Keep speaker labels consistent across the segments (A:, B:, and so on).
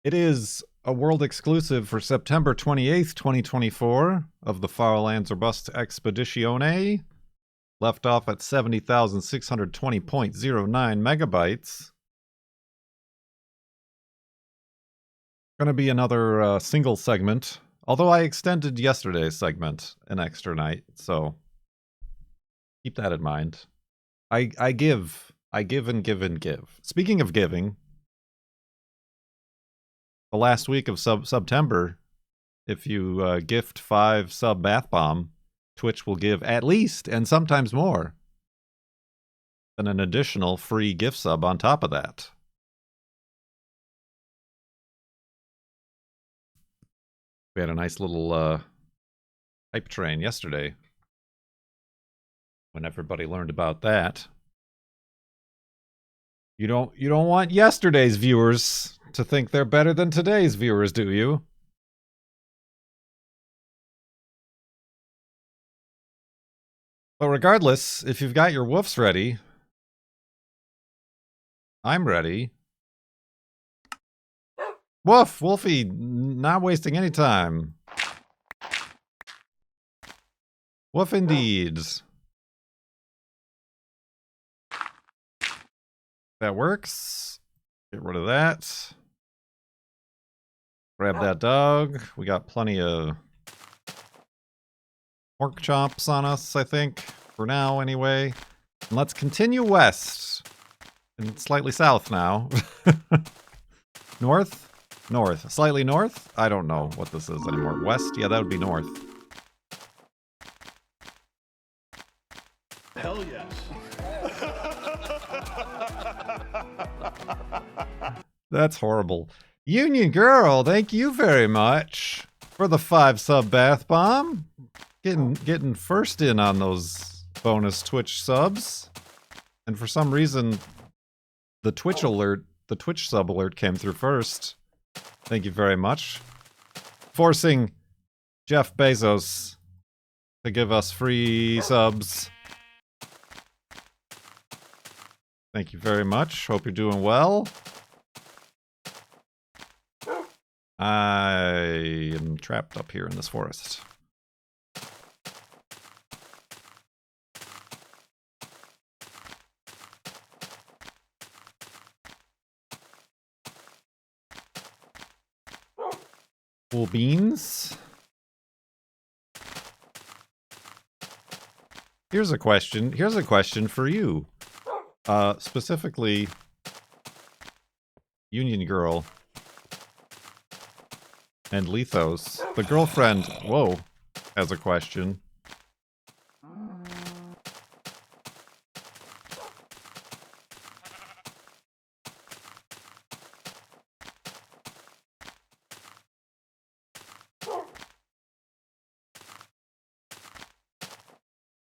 A: It is a world exclusive for September 28th, 2024 of the Farlands or Bust Expeditione. Left off at 70,620.09 megabytes. Going to be another single segment, although I extended yesterday's segment an extra night, so keep that in mind. I give and give and give. Speaking of giving, the last week of September, if you gift 5 sub bath bomb, Twitch will give at least, and sometimes more, than an additional free gift sub on top of that. We had a nice little hype train yesterday when everybody learned about that. You don't want yesterday's viewers to think they're better than today's viewers, do you? But regardless, if you've got your woofs ready, I'm ready. Woof! Wolfie, not wasting any time. Woof indeed. That works. Get rid of that. Grab that dog. We got plenty of pork chops on us, I think. For now, anyway. And let's continue west. And slightly south now. North? North. Slightly north? I don't know what this is anymore. West? Yeah, that would be north.
B: Hell yes.
A: That's horrible. Union Girl, thank you very much for the 5 sub bath bomb. Getting first in on those bonus Twitch subs. And for some reason, the Twitch sub alert came through first. Thank you very much. Forcing Jeff Bezos to give us free subs. Thank you very much. Hope you're doing well. I am trapped up here in this forest. Cool beans. Here's a question. Here's a question for you. Specifically, Union Girl and Lethos. The girlfriend, whoa, has a question.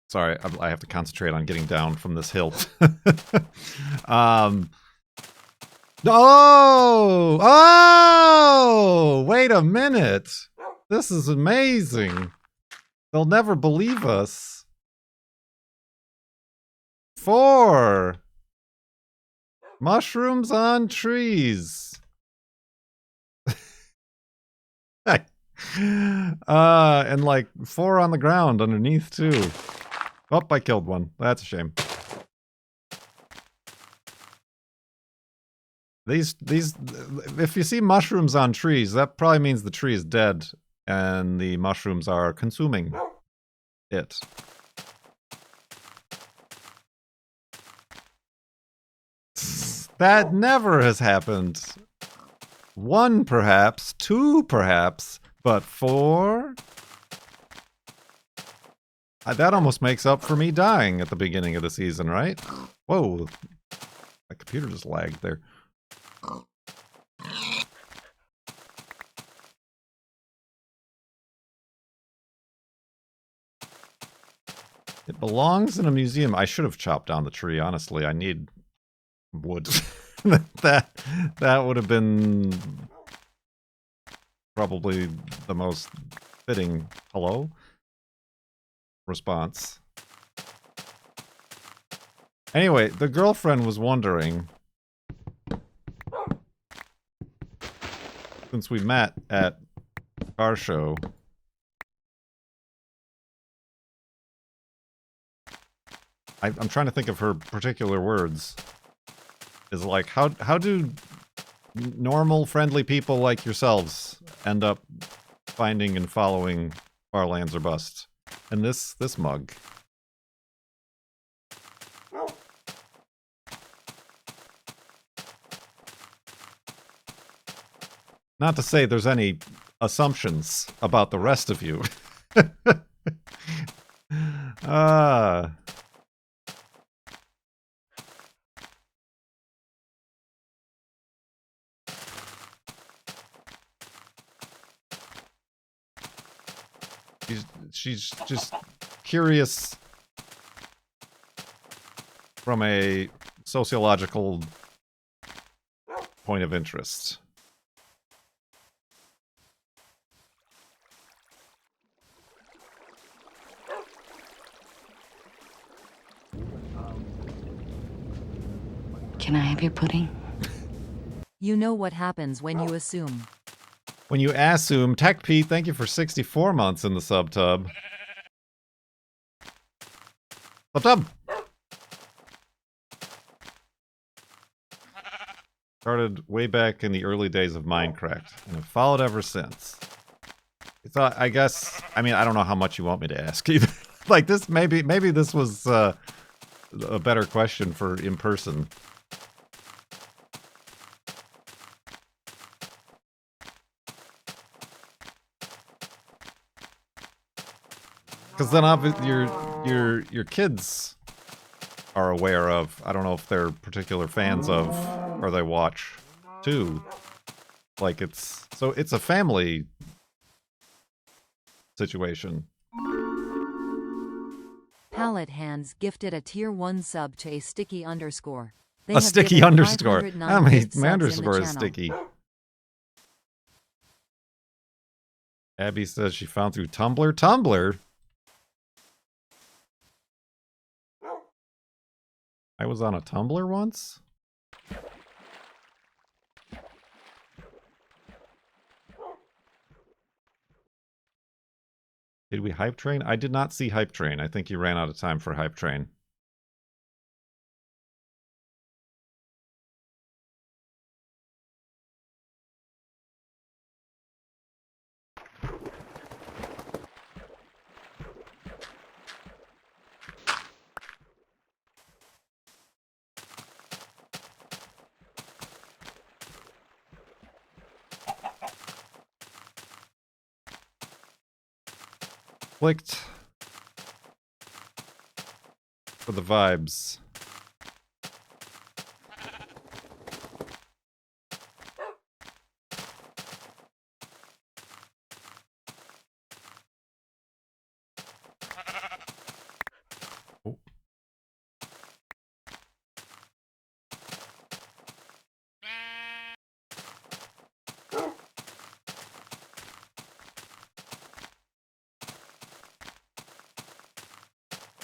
A: Sorry, I have to concentrate on getting down from this hill. Oh, wait a minute. This is amazing. They'll never believe us. 4 mushrooms on trees. And like 4 on the ground underneath too. Oh, I killed one. That's a shame. These, if you see mushrooms on trees, that probably means the tree is dead and the mushrooms are consuming it. That never has happened. 1 perhaps, 2 perhaps, but 4? That almost makes up for me dying at the beginning of the season, right? Whoa. My computer just lagged there. It belongs in a museum. I should have chopped down the tree, honestly. I need wood. that would have been probably the most fitting hello response. Anyway, the girlfriend was wondering since we met at our show. I'm trying to think of her particular words. Is like, how do normal, friendly people like yourselves end up finding and following Farlands or Bust? And this mug. Not to say there's any assumptions about the rest of you. She's just curious from a sociological point of interest.
B: Can I have your pudding?
C: You know what happens when you assume.
A: When you assume, Tech Pete, thank you for 64 months in the subtub. Subtub! Started way back in the early days of Minecraft, and have followed ever since. I guess, I mean, I don't know how much you want me to ask either. Like this, maybe this was a better question for in person. Because then obviously your kids are aware of. I don't know if they're particular fans of or they watch too. Like it's a family situation.
C: Palette Hands gifted a tier 1 sub to a sticky underscore. They
A: A sticky underscore. I mean, my underscore is sticky. Abby says she found through Tumblr. Tumblr? I was on a Tumblr once? Did we hype train? I did not see hype train. I think you ran out of time for hype train. Clicked for the vibes. Oh.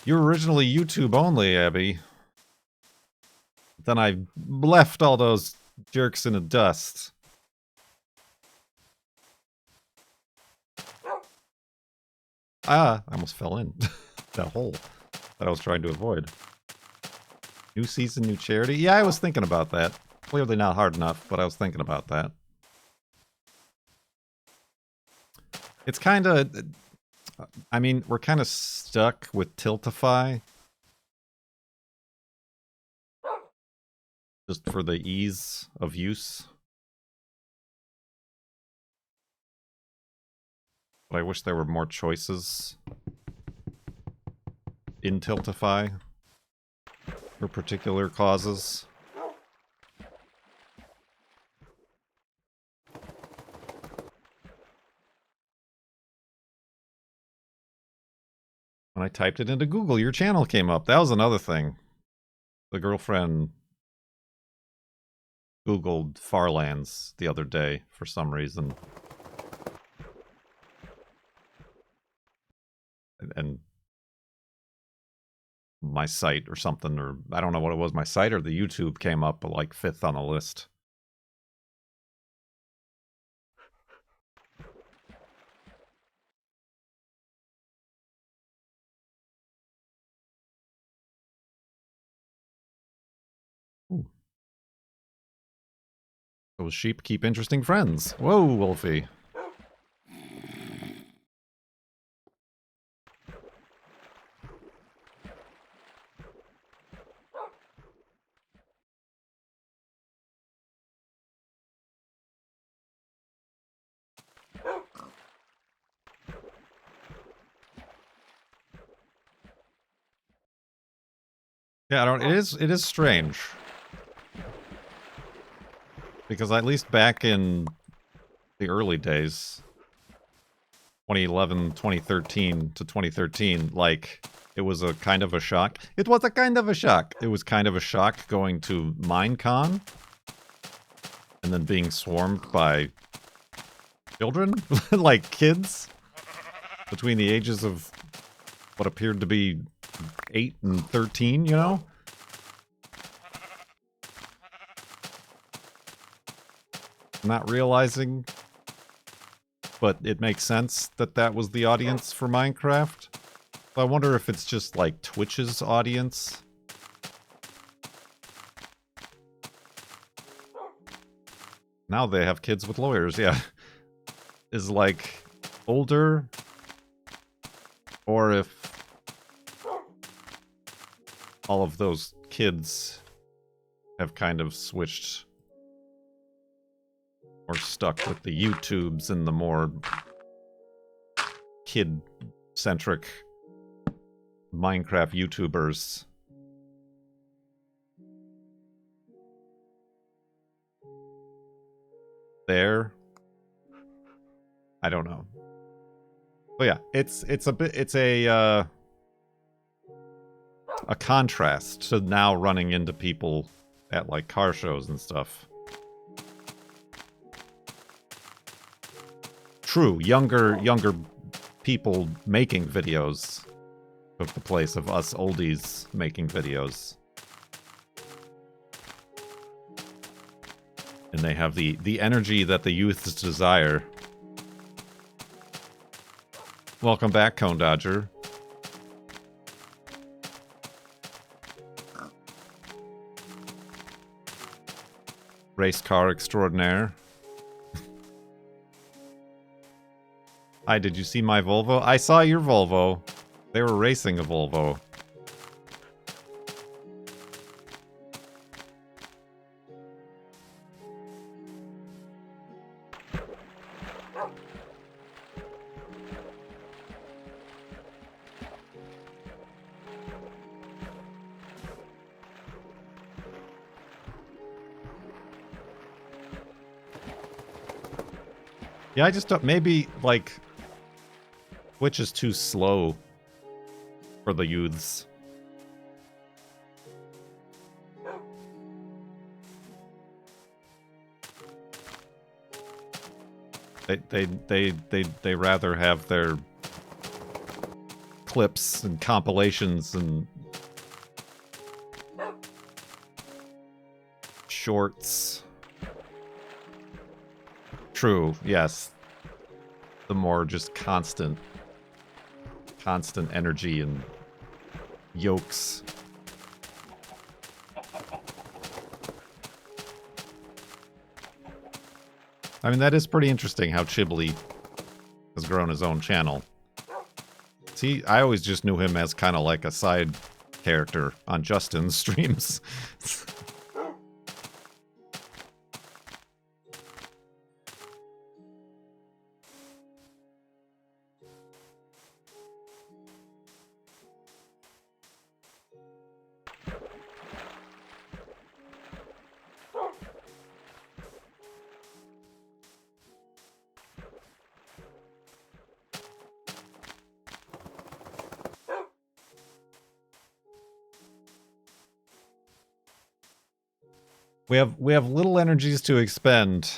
A: You were originally YouTube only, Abby. Then I left all those jerks in the dust. Ah, I almost fell in that hole that I was trying to avoid. New season, new charity? Yeah, I was thinking about that. Clearly not hard enough, but I was thinking about that. It's kind of... I mean, we're kind of stuck with Tiltify. Just for the ease of use. But I wish there were more choices in Tiltify for particular causes. When I typed it into Google, your channel came up. That was another thing. The girlfriend Googled Farlands the other day for some reason. And my site or something, or I don't know what it was, my site or the YouTube came up like 5th on the list. Those sheep keep interesting friends. Whoa, Wolfie. Yeah, I don't. It is strange because at least back in the early days, 2011, 2013 to 2013, like it was a kind of a shock. It was a kind of a shock. It was kind of a shock going to Minecon and then being swarmed by children, like kids between the ages of what appeared to be 8 and 13, you know? Not realizing, but it makes sense that that was the audience for Minecraft. So I wonder if it's just like Twitch's audience. Now they have kids with lawyers, yeah. Is like older, or if all of those kids have kind of switched or stuck with the YouTubes and the more kid-centric Minecraft YouTubers. There, I don't know. But yeah, it's a contrast to now running into people at like car shows and stuff. True, younger people making videos took the place of us oldies making videos. And they have the energy that the youths desire. Welcome back, Cone Dodger. Race car extraordinaire. Hi, did you see my Volvo? I saw your Volvo. They were racing a Volvo. Yeah, I just don't, maybe, like, Twitch is too slow for the youths. They rather have their clips and compilations and shorts. True, yes. The more just constant energy and yokes. I mean, that is pretty interesting how Chiblee has grown his own channel. See, I always just knew him as kind of like a side character on Justin's streams. We have little energies to expend.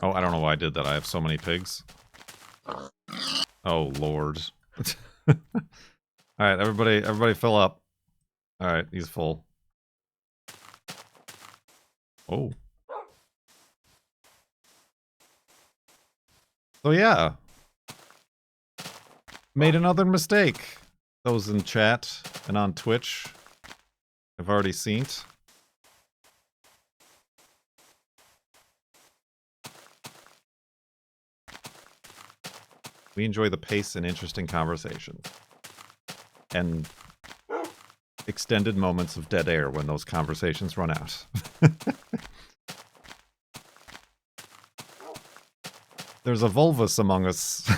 A: Oh, I don't know why I did that. I have so many pigs. Oh, Lord. All right, everybody fill up. All right, he's full. Oh. So yeah. Made another mistake. Those in chat and on Twitch have already seen it. We enjoy the pace and interesting conversations. And extended moments of dead air when those conversations run out. There's a Volvus among us.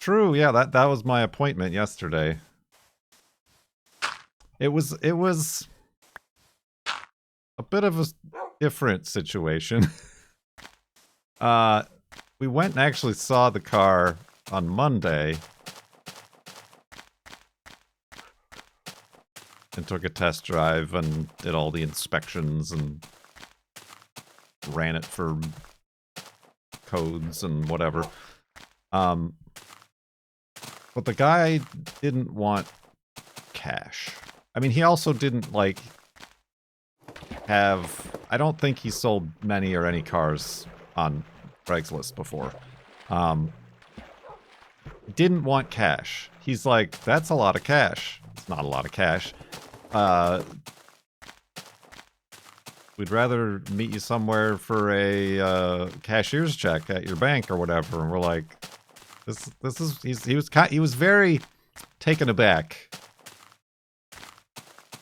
A: True, yeah, that was my appointment yesterday. It was a bit of a different situation. We went and actually saw the car on Monday. And took a test drive and did all the inspections and ran it for codes and whatever. But the guy didn't want cash. I mean, he also didn't, like, have... I don't think he sold many or any cars on Craigslist before. Didn't want cash. He's like, that's a lot of cash. It's not a lot of cash. We'd rather meet you somewhere for a cashier's check at your bank or whatever. And we're like, this is he was very taken aback,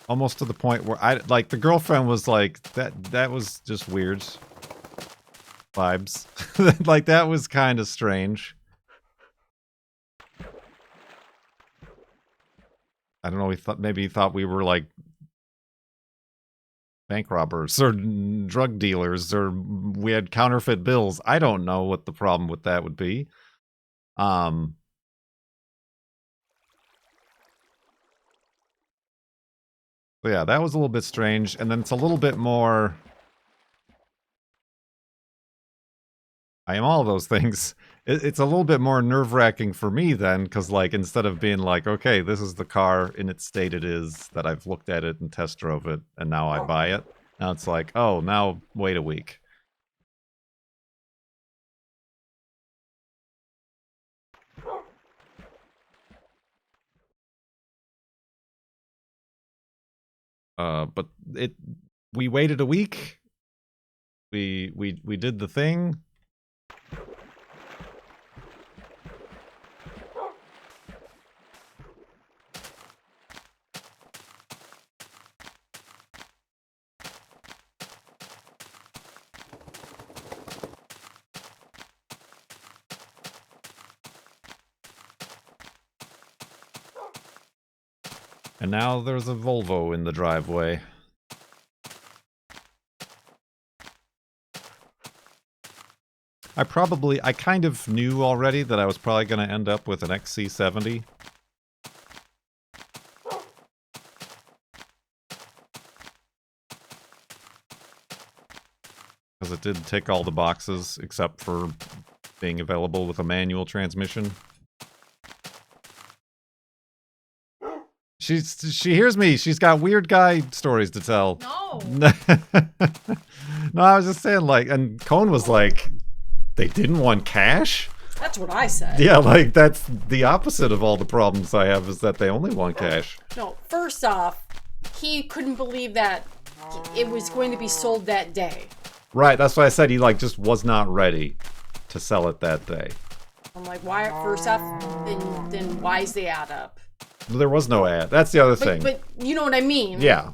A: almost to the point where the girlfriend was like, that was just weird vibes. Like, that was kind of strange. I don't know, maybe he thought we were like bank robbers or drug dealers, or we had counterfeit bills. I don't know what the problem with that would be. So yeah, that was a little bit strange. And then it's a little bit more... I am all those things. It's a little bit more nerve-wracking for me then, because, like, instead of being like, okay, this is the car in its state it is, that I've looked at it and test drove it, and now I buy it. Now it's like, oh, now wait a week. But we waited a week. We did the thing. And now there's a Volvo in the driveway. I kind of knew already that I was probably going to end up with an XC70. Because it did tick all the boxes, except for being available with a manual transmission. She hears me. She's got weird guy stories to tell.
B: No.
A: No, I was just saying, like, and Cone was like, they didn't want cash?
B: That's what I said.
A: Yeah, like, that's the opposite of all the problems I have, is that they only want cash.
B: No, first off, he couldn't believe that it was going to be sold that day.
A: Right, that's why I said he, like, just was not ready to sell it that day.
B: I'm like, why? First off, then why is the ad up?
A: There was no ad. That's the other thing.
B: But you know what I mean?
A: Yeah.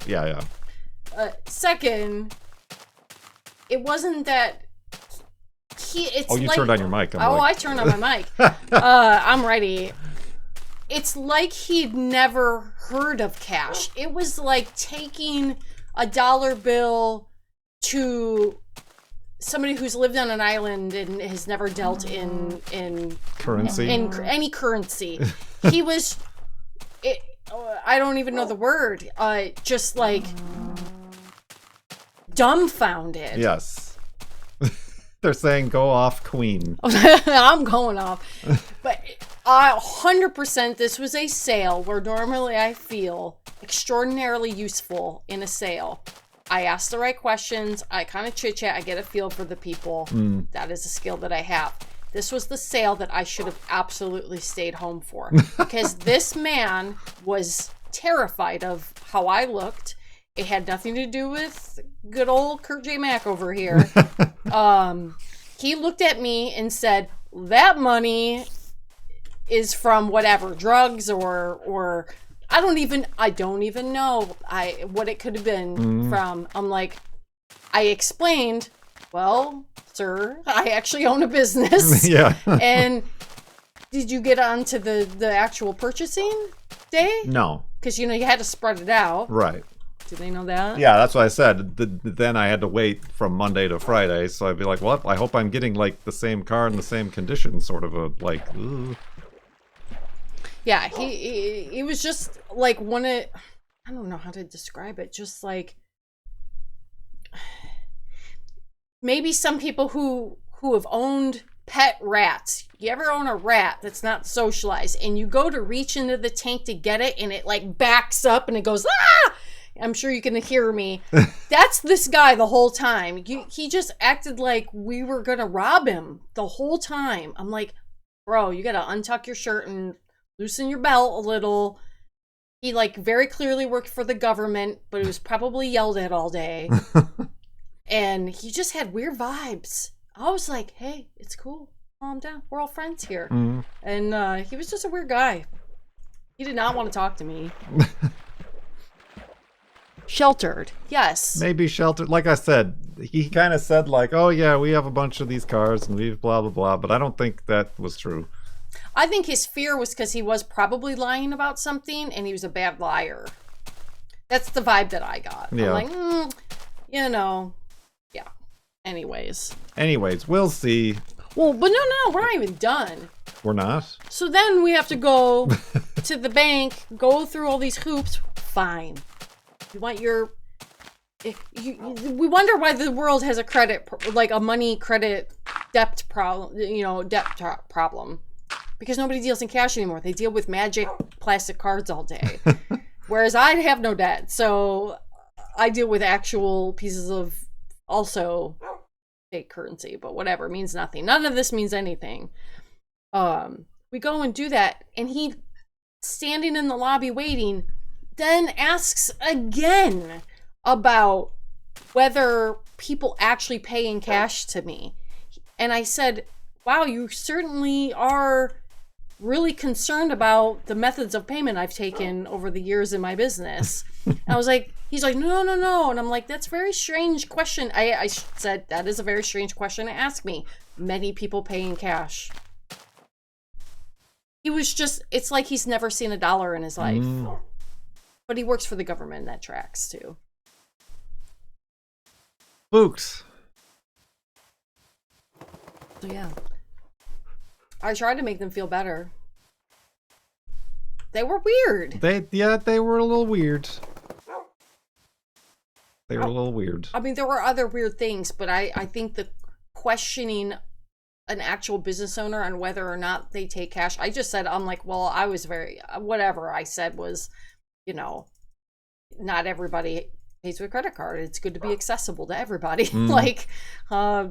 B: Second, it wasn't that it's
A: you
B: like,
A: turned on your mic.
B: I turned on my mic. I'm ready. It's like he'd never heard of cash. It was like taking a dollar bill to somebody who's lived on an island and has never dealt in
A: currency.
B: In any currency. He was... I don't even know the word. Just like dumbfounded.
A: Yes. They're saying go off, queen.
B: I'm going off. But 100% this was a sale where normally I feel extraordinarily useful in a sale. I ask the right questions. I kind of chit chat. I get a feel for the people. That is a skill that I have. This was the sale that I should have absolutely stayed home for, because this man was terrified of how I looked. It had nothing to do with good old Kurt J. Mack over here. He looked at me and said, that money is from whatever, drugs or I don't even know what it could have been from. I'm like, I explained, well, sir, I actually own a business.
A: Yeah.
B: And did you get onto the actual purchasing day?
A: No.
B: Because, you had to spread it out.
A: Right.
B: Do they know that?
A: Yeah, that's what I said. Then I had to wait from Monday to Friday, so I'd be like, well, I hope I'm getting, like, the same car in the same condition, sort of a, like, ooh.
B: Yeah, he was just, like, I don't know how to describe it, just, like, maybe some people who have owned pet rats. You ever own a rat that's not socialized, and you go to reach into the tank to get it, and it, like, backs up, and it goes, ah! I'm sure you can hear me. That's this guy the whole time. He just acted like we were going to rob him the whole time. I'm like, bro, you got to untuck your shirt and loosen your belt a little. He, like, very clearly worked for the government, but he was probably yelled at all day. And he just had weird vibes. I was like, hey, it's cool. Calm down. We're all friends here. And he was just a weird guy. He did not want to talk to me. Sheltered, yes.
A: Maybe sheltered. Like I said, he kind of said, like, oh, yeah, we have a bunch of these cars and we've blah, blah, blah. But I don't think that was true.
B: I think his fear was because he was probably lying about something and he was a bad liar. That's the vibe that I got.
A: Yeah.
B: I'm like, yeah. Anyways,
A: we'll see.
B: Well, but no, we're not even done.
A: We're not?
B: So then we have to go to the bank, go through all these hoops. Fine. You want we wonder why the world has a money credit debt problem. Because nobody deals in cash anymore. They deal with magic plastic cards all day. Whereas I have no debt. So I deal with actual pieces of also fake currency. But whatever, means nothing. None of this means anything. We go and do that. And he, standing in the lobby waiting, then asks again about whether people actually pay in cash to me. And I said, wow, you certainly are really concerned about the methods of payment I've taken over the years in my business. And I was like, he's like, no. And I'm like, that's a very strange question. I said, that is a very strange question to ask me. Many people pay in cash. He was just, it's like he's never seen a dollar in his life. But he works for the government, and that tracks too.
A: Spooks.
B: So yeah. I tried to make them feel better. They were weird.
A: They were a little weird. They were a little weird.
B: I mean, there were other weird things, but I think the questioning an actual business owner on whether or not they take cash, I just said, I'm like, well, I was whatever I said was, not everybody pays with a credit card. It's good to be accessible to everybody. I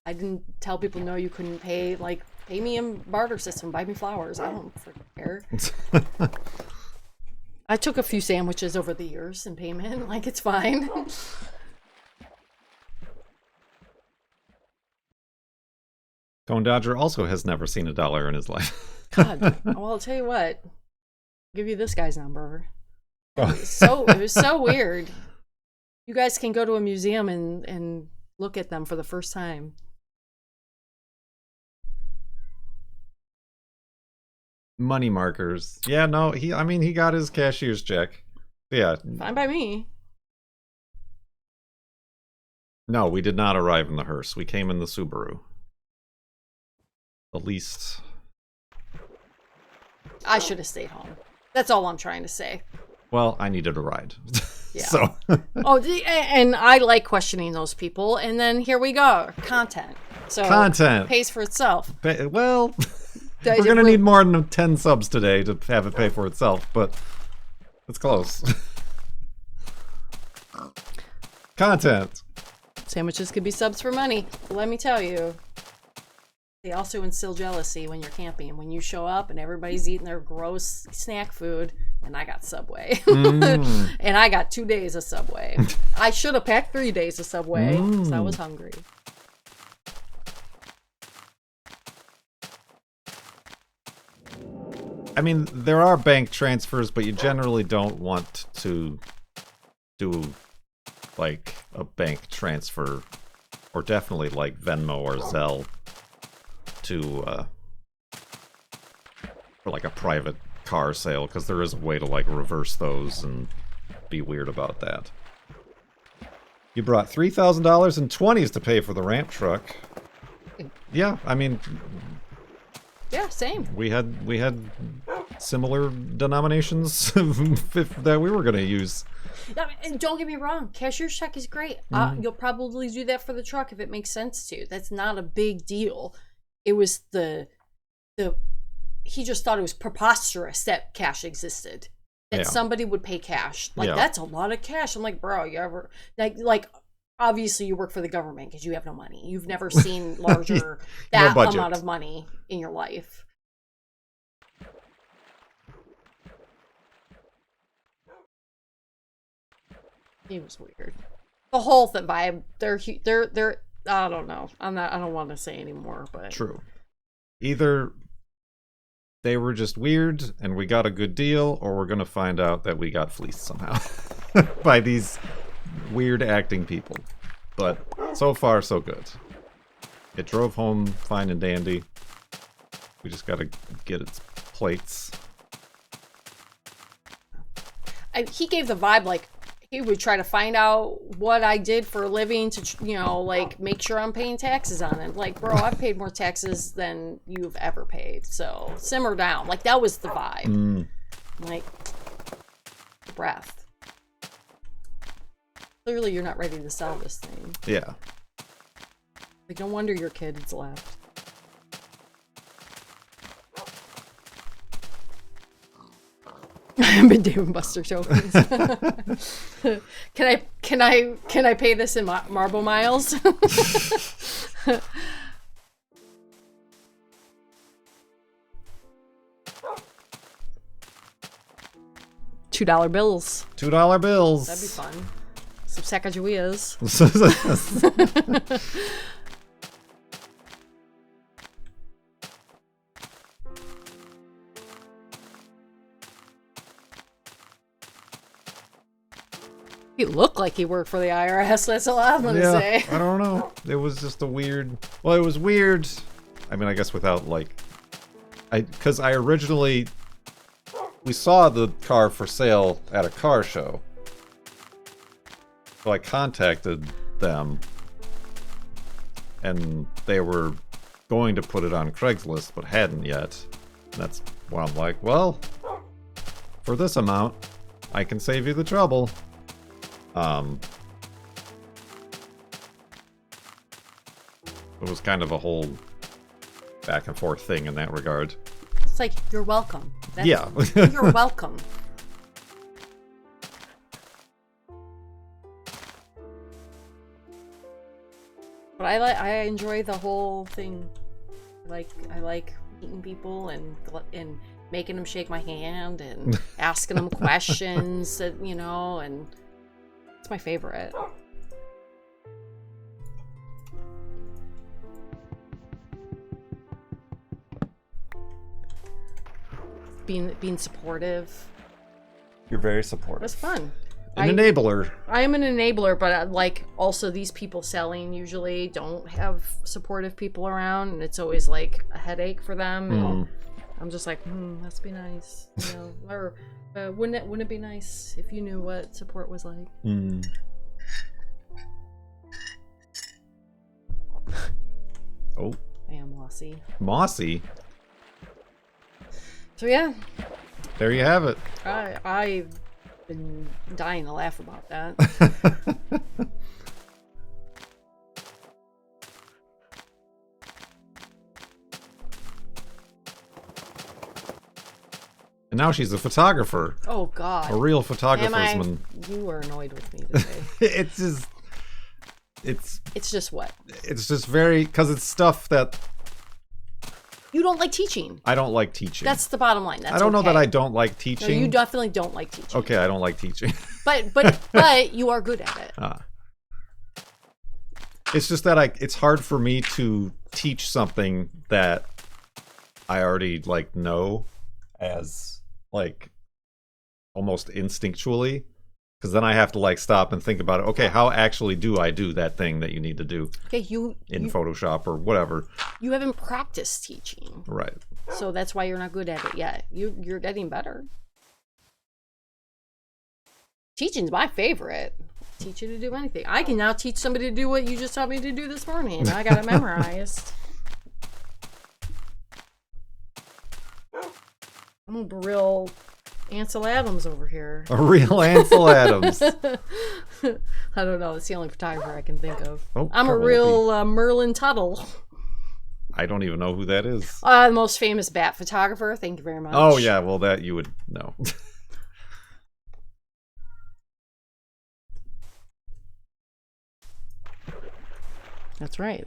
B: didn't tell people, no, you couldn't pay, like, pay me in barter system, buy me flowers. I don't freaking care. I took a few sandwiches over the years in payment. Like, it's fine.
A: Cone Dodger also has never seen a dollar in his life.
B: God. Well, I'll tell you what. I'll give you this guy's number. It was so weird. You guys can go to a museum and look at them for the first time.
A: Money markers. Yeah, no, he got his cashier's check. Yeah.
B: Fine by me.
A: No, we did not arrive in the hearse. We came in the Subaru. The least.
B: I should have stayed home. That's all I'm trying to say.
A: Well, I needed a ride.
B: Yeah.
A: So.
B: And I like questioning those people. And then here we go. Content. So
A: content
B: pays for itself.
A: Well, We're gonna need more than 10 subs today to have it pay for itself, but it's close. Content.
B: Sandwiches could be subs for money. But let me tell you, they also instill jealousy when you're camping. When you show up and everybody's eating their gross snack food, and I got Subway. And I got 2 days of Subway. I should have packed 3 days of Subway because I was hungry.
A: I mean, there are bank transfers, but you generally don't want to do like a bank transfer, or definitely like Venmo or Zelle to for like a private car sale, because there is a way to like reverse those and be weird about that. You brought $3,000 in 20s to pay for the ramp truck. Yeah, I mean,
B: yeah, same.
A: we had similar denominations that we were going to use.
B: And don't get me wrong, cashier's check is great. You'll probably do that for the truck if it makes sense to you. That's not a big deal. It was he just thought it was preposterous that cash existed. That somebody would pay cash. Like, that's a lot of cash. I'm like, bro, you ever like obviously you work for the government because you have no money. You've never seen larger that amount of money in your life. It was weird. The whole vibe. They're. I don't know. I don't want to say anymore. But
A: true. Either they were just weird and we got a good deal, or we're gonna find out that we got fleeced somehow by these weird acting people. But so far, so good. It drove home fine and dandy. We just gotta get its plates.
B: He gave the vibe like he would try to find out what I did for a living to, like make sure I'm paying taxes on it. Like, bro, I've paid more taxes than you've ever paid. So simmer down. Like, that was the vibe. Like, breath. Clearly, you're not ready to sell this thing.
A: Yeah.
B: Like, no wonder your kids left. I've been doing Buster tokens. Can I pay this in marble miles? $2 bills.
A: $2 bills.
B: That'd be fun. Some Sacagaweas. He looked like he worked for the IRS. That's all I'm gonna say.
A: I don't know. It was just a weird. Well, it was weird. I mean, I guess without like, because I originally we saw the car for sale at a car show, so I contacted them, and they were going to put it on Craigslist, but hadn't yet. And that's why I'm like, well, for this amount, I can save you the trouble. It was kind of a whole back and forth thing in that regard.
B: It's like, you're welcome.
A: Yeah.
B: You're welcome. But I enjoy the whole thing. I like meeting people and making them shake my hand and asking them questions that, and it's my favorite. Being supportive.
A: You're very supportive.
B: It's fun.
A: An enabler.
B: I am an enabler, but also these people selling usually don't have supportive people around, and it's always like a headache for them. And I'm just like, must be nice, or wouldn't it be nice if you knew what support was like?
A: Oh,
B: I am mossy.
A: Mossy.
B: So yeah,
A: there you have it.
B: I've been dying to laugh about that.
A: And now she's a photographer.
B: Oh God.
A: A real
B: Am
A: photographer's
B: I?
A: man.
B: You are annoyed with me today.
A: It's just...
B: It's just what?
A: It's just very... Because it's stuff that...
B: You don't like teaching.
A: I don't like teaching.
B: That's the bottom line. That's
A: I don't know
B: okay.
A: that I don't like
B: No,
A: teaching.
B: you definitely don't like teaching.
A: Okay, I don't like teaching.
B: But you are good at it.
A: It's just that it's hard for me to teach something that I already like know as like almost instinctually, because then I have to like stop and think about it. Okay, how actually do I do that thing that you need to do?
B: Okay,
A: in Photoshop or whatever.
B: You haven't practiced teaching,
A: right?
B: So that's why you're not good at it yet. You're getting better. Teaching's my favorite. Teach you to do anything. I can now teach somebody to do what you just taught me to do this morning. I got it memorized. I'm a real Ansel Adams over here.
A: A real Ansel Adams.
B: I don't know. It's the only photographer I can think of.
A: Oh,
B: I'm a real Merlin Tuttle.
A: I don't even know who that is.
B: The most famous bat photographer. Thank you very much.
A: Oh, yeah. Well, that you would know.
B: That's right.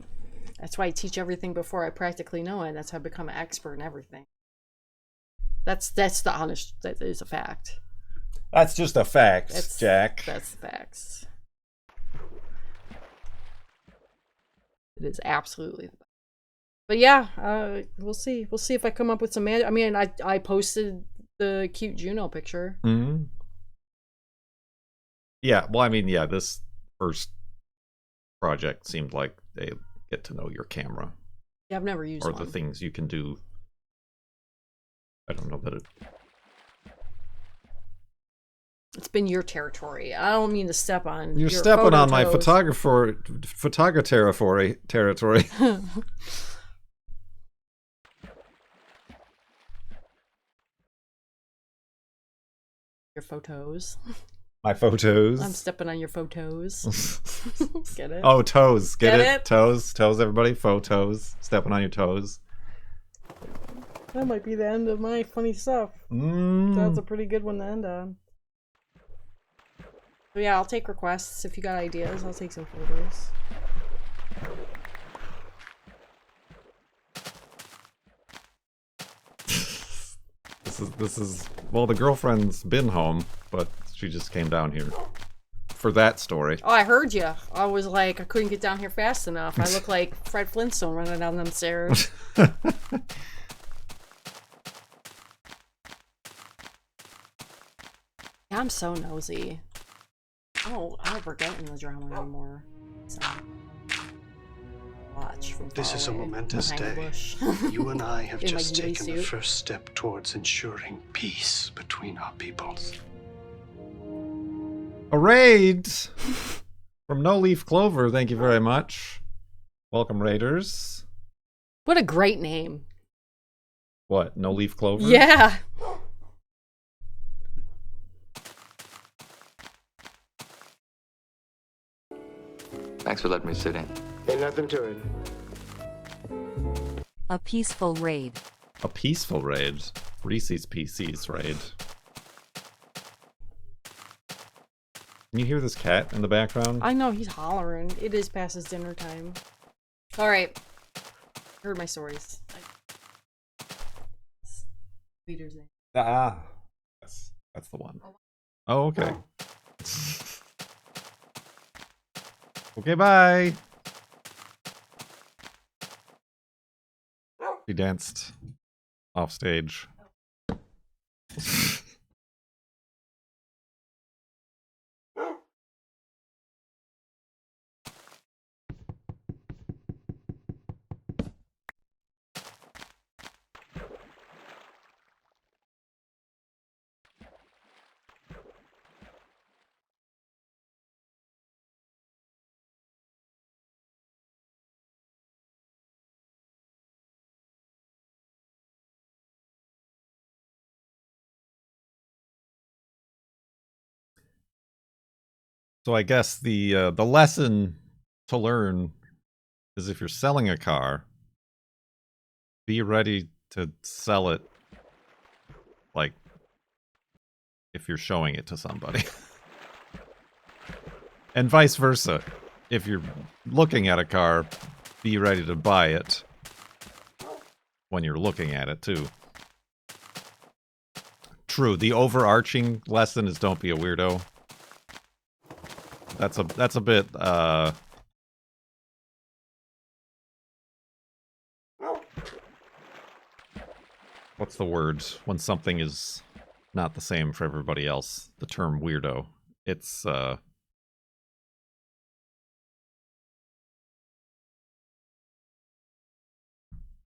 B: That's why I teach everything before I practically know it. That's how I become an expert in everything. That's the honest. That is a fact.
A: That's just a fact, Jack.
B: That's the facts. It is absolutely. But yeah, we'll see. We'll see if I come up with some magic. I mean, I posted the cute Juno picture.
A: Mm-hmm. Yeah. Well, I mean, yeah. This first project seemed like they get to know your camera.
B: Yeah, I've never used
A: or
B: one.
A: the things you can do. I don't know that it.
B: It's been your territory. I don't mean to step on.
A: You're
B: your
A: stepping on my
B: toes.
A: photographer territory.
B: Your photos.
A: My photos.
B: I'm stepping on your photos. Get it?
A: Oh, toes. Get it?
B: it?
A: Toes. Toes, everybody. Photos. Stepping on your toes.
B: That might be the end of my funny stuff. That's a pretty good one to end on. So yeah, I'll take requests. If you got ideas, I'll take some photos.
A: This is well, the girlfriend's been home, but she just came down here for that story.
B: Oh, I heard you. I was like, I couldn't get down here fast enough. I look like Fred Flintstone running down them stairs. I'm so nosy. I don't ever get in the drama anymore. So watch from
D: This is a
B: far away,
D: momentous
B: behind the
D: day.
B: bush.
D: You and I have
B: In my
D: just
B: ghillie
D: taken the
B: suit.
D: first step towards ensuring peace between our peoples.
A: A raid from No Leaf Clover. Thank you very much. Welcome, raiders.
B: What a great name.
A: What? No Leaf Clover?
B: Yeah.
E: Thanks for letting me sit in.
F: Ain't nothing to it.
C: A peaceful raid.
A: A peaceful raid. Reese's PC's raid. Can you hear this cat in the background?
B: I know, he's hollering. It is past his dinner time. Alright. Heard my stories. Leader's name.
A: Ah. That's the one. Oh, okay. Okay, bye. He danced off stage. So I guess the lesson to learn is if you're selling a car, be ready to sell it like if you're showing it to somebody. And vice versa. If you're looking at a car, be ready to buy it when you're looking at it, too. True, the overarching lesson is don't be a weirdo. That's a bit, what's the word? When something is not the same for everybody else. The term weirdo. It's,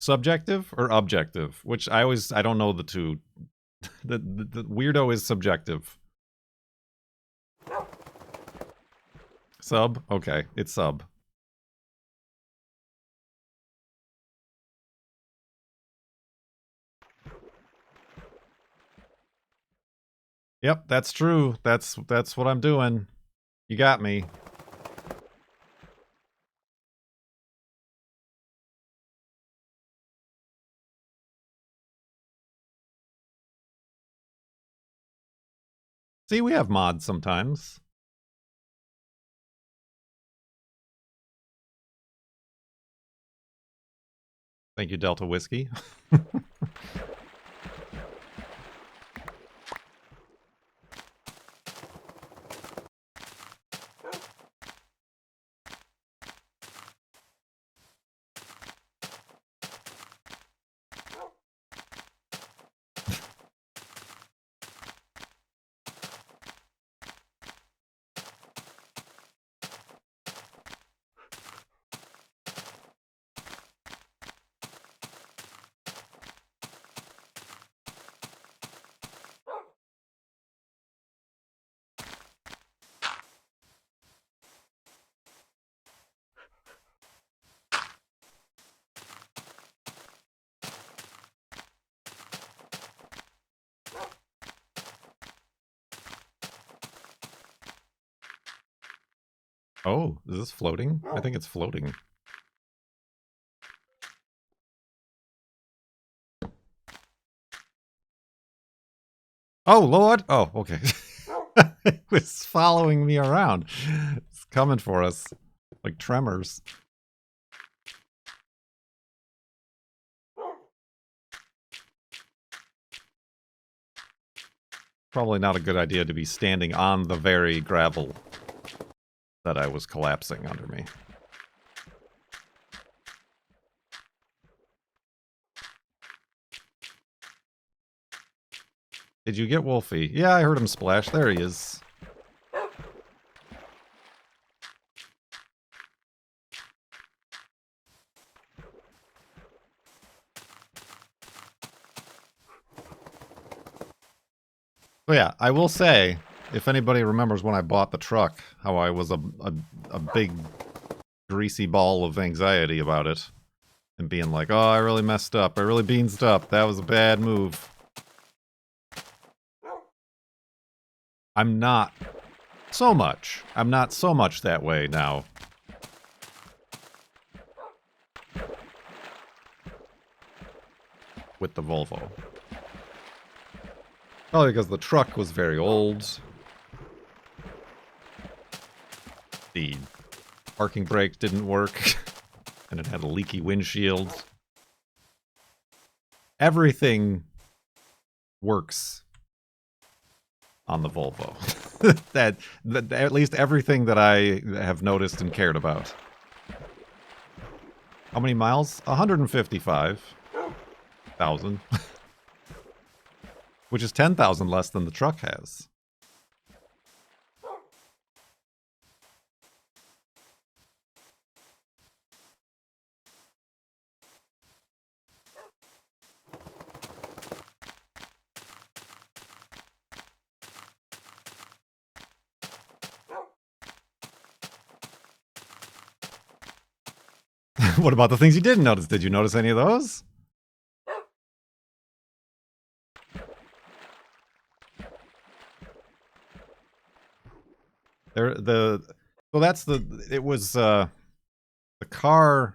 A: subjective or objective? Which I don't know the two. The weirdo is subjective. Sub? Okay, it's sub. Yep, that's true. That's what I'm doing. You got me. See, we have mods sometimes. Thank you, Delta Whiskey. Oh, is this floating? I think it's floating. Oh, Lord! Oh, okay. It was following me around. It's coming for us. Like tremors. Probably not a good idea to be standing on the very gravel that I was collapsing under me. Did you get Wolfie? Yeah, I heard him splash. There he is. So yeah, I will say, if anybody remembers when I bought the truck, how I was a big greasy ball of anxiety about it. And being like, oh, I really messed up. I really beansed up. That was a bad move. I'm not so much. I'm not so much that way now. With the Volvo. Probably because the truck was very old. The parking brake didn't work. And it had a leaky windshield. Everything works on the Volvo. that at least everything that I have noticed and cared about. How many miles? 155,000. Which is 10,000 less than the truck has. What about the things you didn't notice? Did you notice any of those? It was the car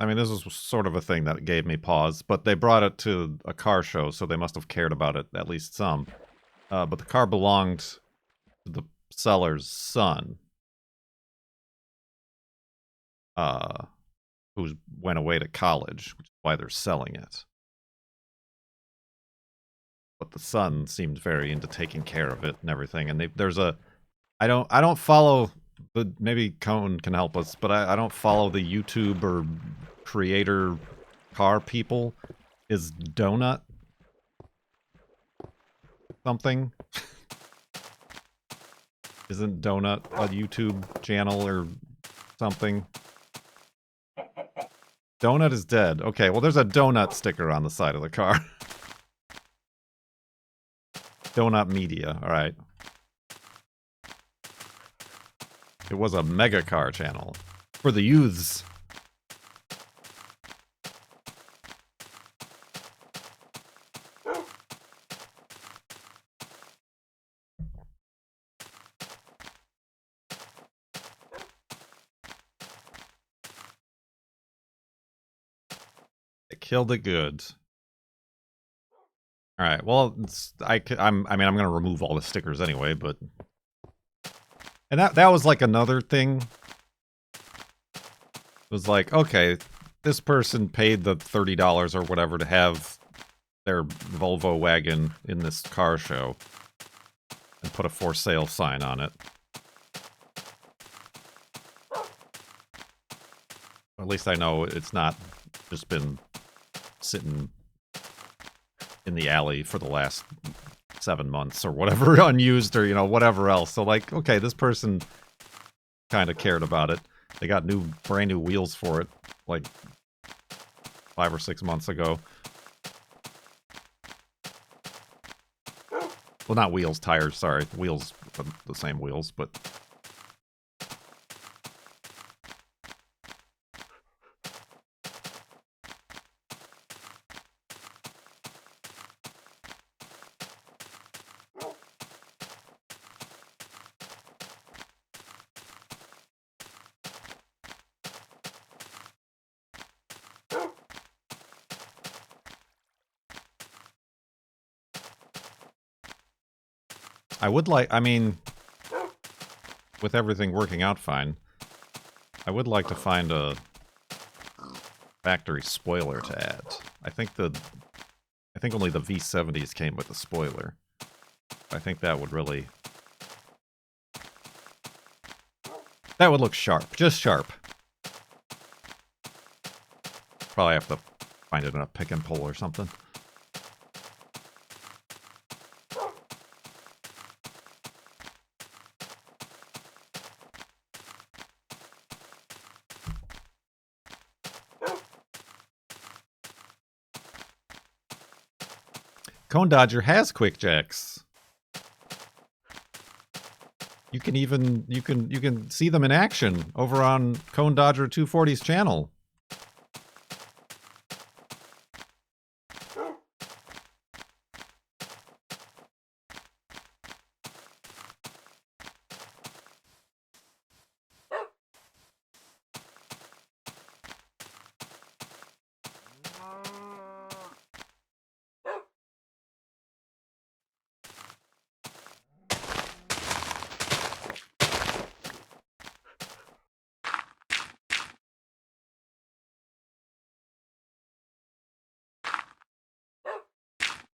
A: I mean, this was sort of a thing that gave me pause, but they brought it to a car show, so they must have cared about it, at least some. But the car belonged to the seller's son, who went away to college, which is why they're selling it. But the son seemed very into taking care of it and everything. And I don't follow the, maybe Cone can help us, but I don't follow the YouTube or creator car people. Is Donut something? Isn't Donut a YouTube channel or something? Donut is dead. Okay, well there's a donut sticker on the side of the car. Donut Media, alright. It was a mega car channel. For the youths. They killed it good. All right. Well, I mean, I'm gonna remove all the stickers anyway, but and that was like another thing. It was like, okay, this person paid the $30 or whatever to have their Volvo wagon in this car show and put a for sale sign on it. At least I know it's not just been sitting in the alley for the last 7 months or whatever, unused or, you know, whatever else. So, like, okay, this person kind of cared about it. They got brand new wheels for it, like 5 or 6 months ago. Well, not wheels, tires, sorry. Wheels, the same wheels, but... I would like, I mean, with everything working out fine, I would like to find a factory spoiler to add. I think only the V70s came with a spoiler. I think that would really... That would look sharp. Just sharp. Probably have to find it in a pick and pull or something. Cone Dodger has quick jacks. You can see them in action over on Cone Dodger 240's channel.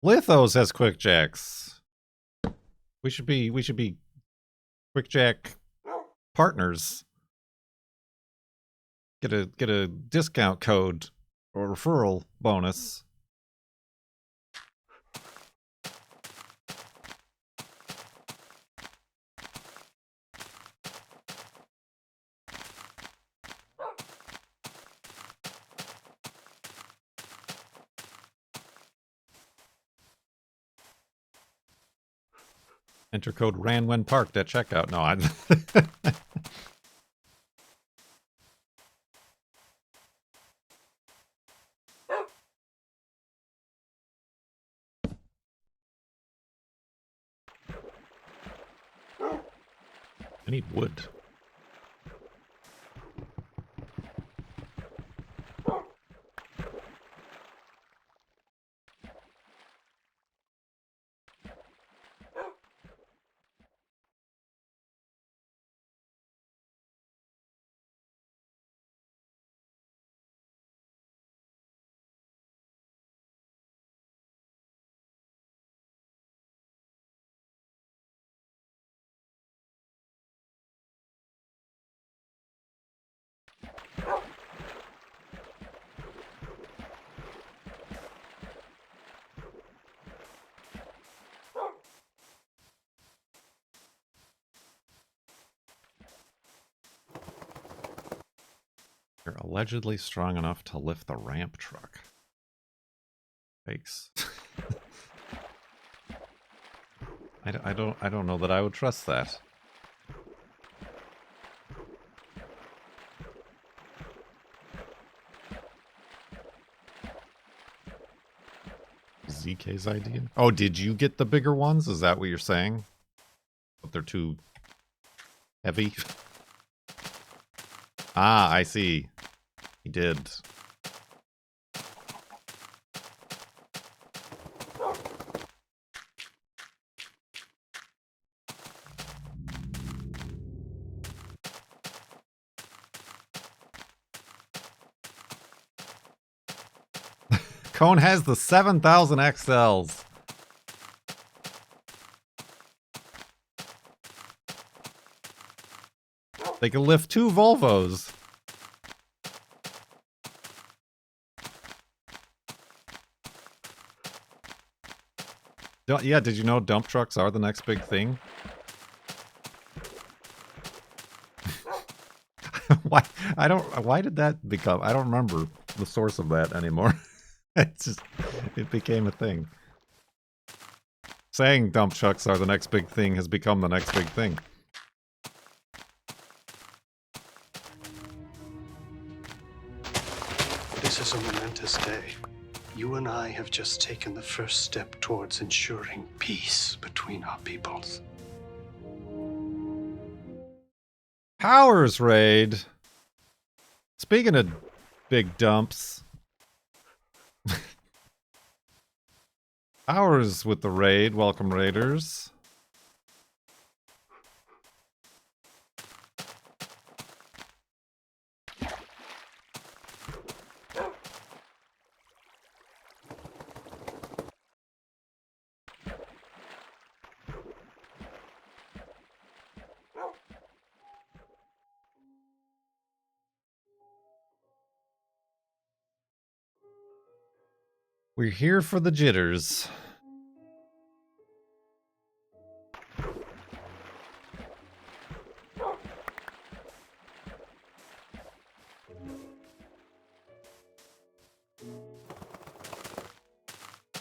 A: Lithos has quick jacks. We should be quick jack partners. Get a discount code or referral bonus. Enter code RAN when parked at checkout. No, I... I need wood. You're allegedly strong enough to lift the ramp truck. Fakes. I don't know that I would trust that. ZK's idea? Oh, did you get the bigger ones? Is that what you're saying? But they're too heavy? Ah, I see. He did. Cone has the 7,000 XLs. They can lift 2 Volvos. Yeah, did you know dump trucks are the next big thing? Why did that become? I don't remember the source of that anymore. It became a thing. Saying dump trucks are the next big thing has become the next big thing.
D: This is a momentous day. You and I have just taken the first step towards ensuring peace between our peoples.
A: Powers raid. Speaking of big dumps. Powers with the raid. Welcome, raiders. We're here for the jitters.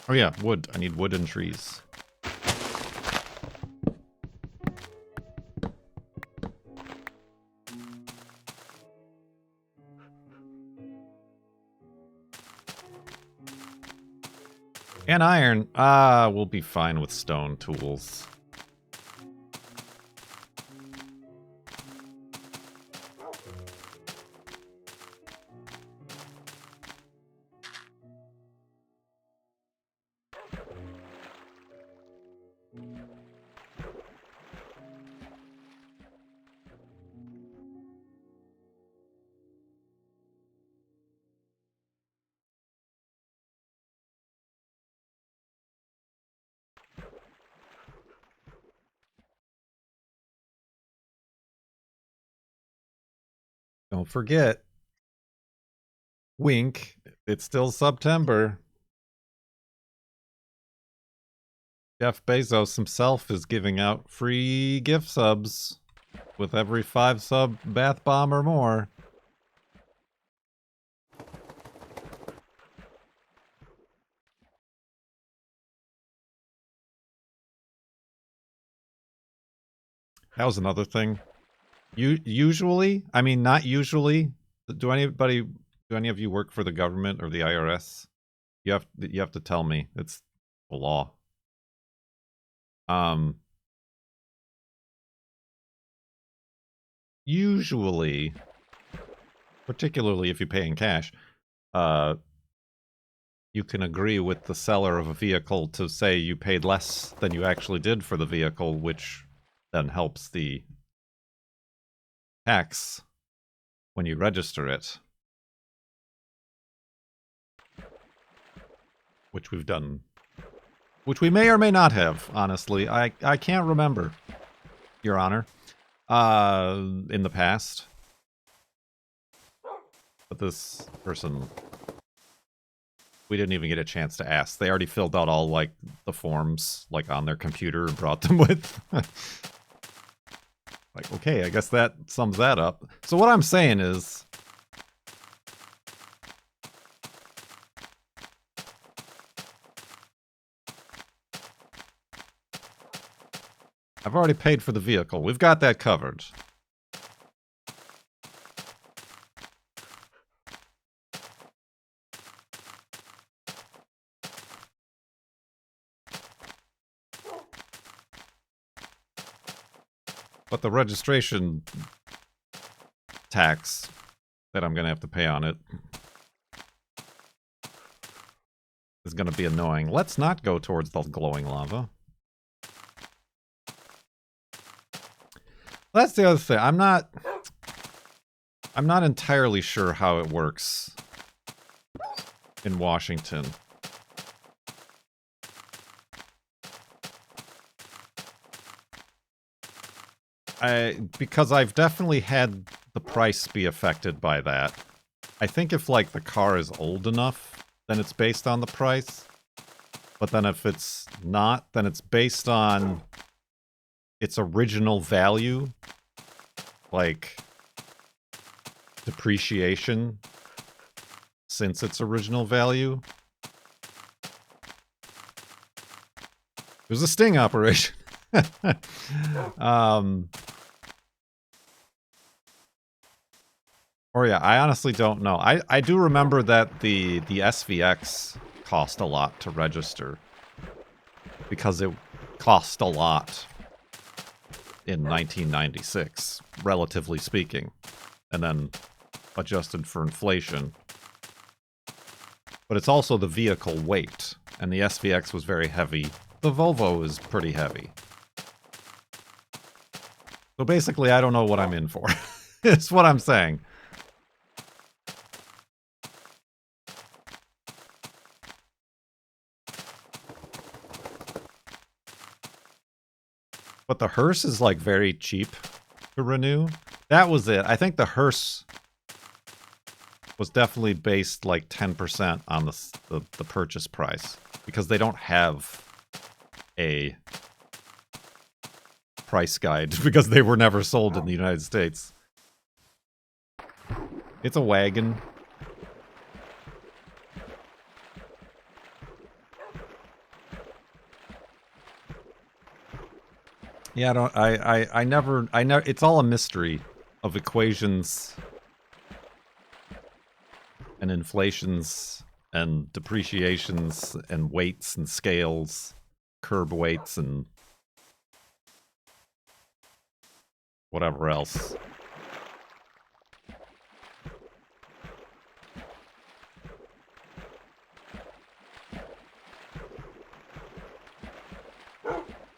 A: Oh yeah, wood. I need wood and trees. And iron. We'll be fine with stone tools. Don't forget. Wink. It's still September. Jeff Bezos himself is giving out free gift subs with every 5 sub bath bomb or more. That was another thing. Usually, I mean, not usually. Do any of you work for the government or the IRS? You have to tell me. It's a law. Usually, particularly if you pay in cash, you can agree with the seller of a vehicle to say you paid less than you actually did for the vehicle, which then helps the tax when you register it. Which we've done. Which we may or may not have, honestly. I can't remember, Your Honor, in the past. But this person, we didn't even get a chance to ask. They already filled out all, like, the forms, like, on their computer and brought them with. Like, okay, I guess that sums that up. So what I'm saying is, I've already paid for the vehicle. We've got that covered. But the registration tax that I'm going to have to pay on it is going to be annoying. Let's not go towards the glowing lava. That's the other thing. I'm not entirely sure how it works in Washington. Because I've definitely had the price be affected by that. I think if, like, the car is old enough, then it's based on the price. But then if it's not, then it's based on its original value. Like, depreciation since its original value. It was a sting operation. Or yeah, I honestly don't know. I do remember that the SVX cost a lot to register. Because it cost a lot in 1996, relatively speaking. And then adjusted for inflation. But it's also the vehicle weight. And the SVX was very heavy. The Volvo is pretty heavy. So basically, I don't know what I'm in for. It's what I'm saying. But the hearse is, like, very cheap to renew. That was it. I think the hearse was definitely based, like, 10% on the purchase price. Because they don't have a price guide. Because they were never sold in the United States. It's a wagon. Yeah, I never, it's all a mystery of equations and inflations and depreciations and weights and scales, curb weights and whatever else.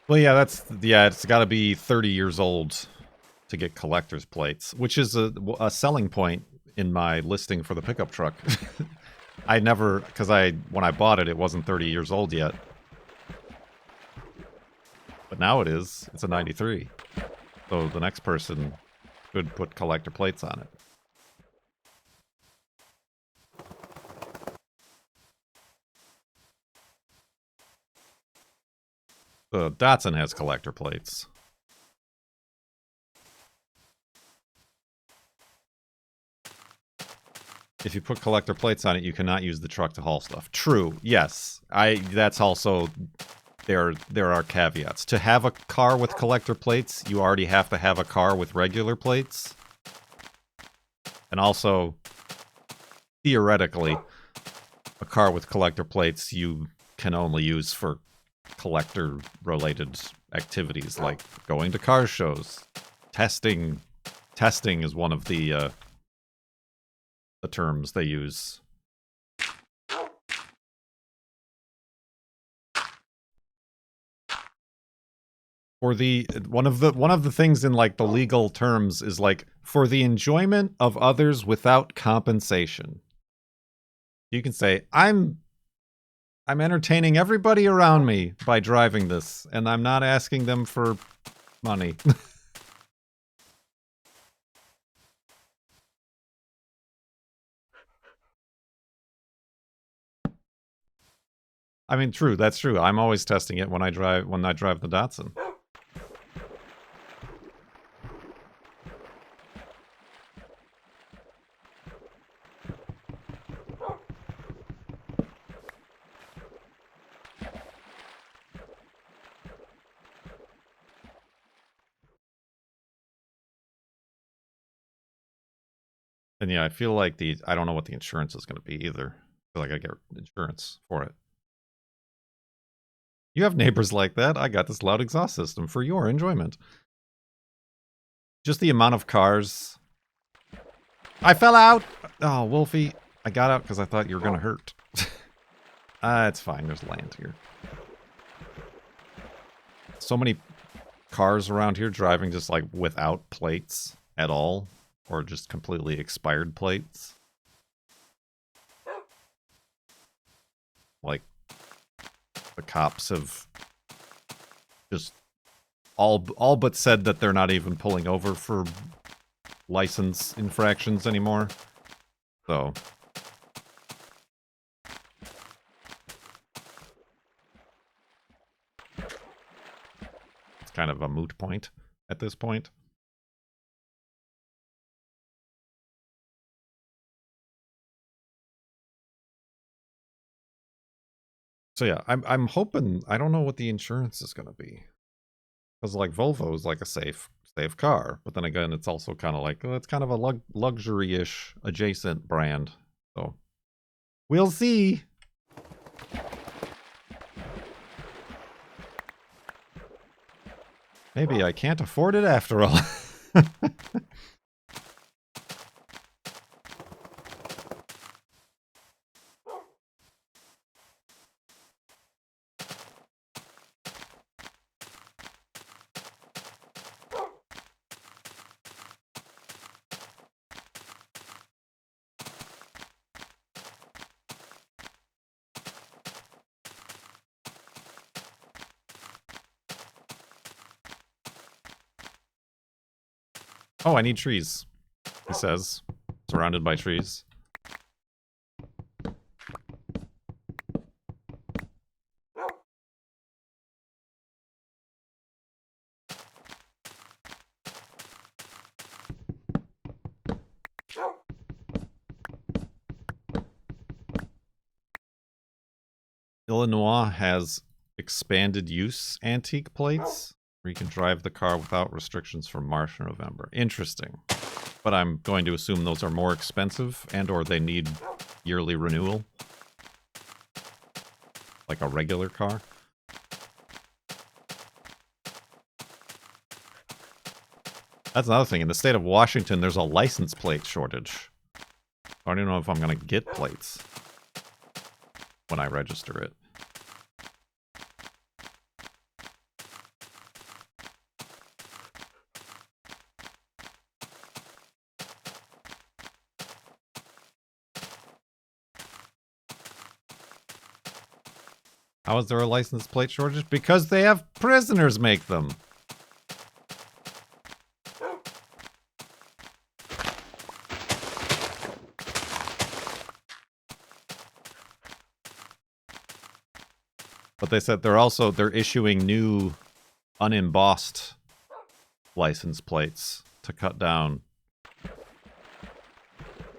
A: Well, yeah, it's got to be 30 years old to get collector's plates, which is a selling point in my listing for the pickup truck. I never, because when I bought it, it wasn't 30 years old yet. But now it is. It's a 93. So the next person could put collector plates on it. The Datsun has collector plates. If you put collector plates on it, you cannot use the truck to haul stuff. True, yes. That's also... There are caveats. To have a car with collector plates, you already have to have a car with regular plates. And also, theoretically, a car with collector plates you can only use for collector-related activities, like going to car shows. Testing is one of the terms they use. For the one of the things in, like, the legal terms is, like, for the enjoyment of others without compensation. You can say, I'm entertaining everybody around me by driving this, and I'm not asking them for money. I mean, true, that's true. I'm always testing it when I drive the Datsun. And yeah, I feel like I don't know what the insurance is going to be either. I feel like I get insurance for it. You have neighbors like that. I got this loud exhaust system for your enjoyment. Just the amount of cars. I fell out! Oh, Wolfie. I got out because I thought you were going to hurt. It's fine. There's land here. So many cars around here driving just like without plates at all. Or just completely expired plates. Like, the cops have just all but said that they're not even pulling over for license infractions anymore. So it's kind of a moot point at this point. So yeah, I'm hoping, I don't know what the insurance is going to be. Because like Volvo is like a safe car, but then again, it's also kind of like, it's kind of a luxury-ish adjacent brand. So we'll see. Maybe I can't afford it after all. Oh, I need trees, he says. Surrounded by trees. Illinois has expanded use antique plates, where you can drive the car without restrictions from March or November. Interesting. But I'm going to assume those are more expensive and or they need yearly renewal. Like a regular car. That's another thing. In the state of Washington, there's a license plate shortage. I don't even know if I'm going to get plates when I register it. How is there a license plate shortage? Because they have prisoners make them. But they said they're issuing new unembossed license plates to cut down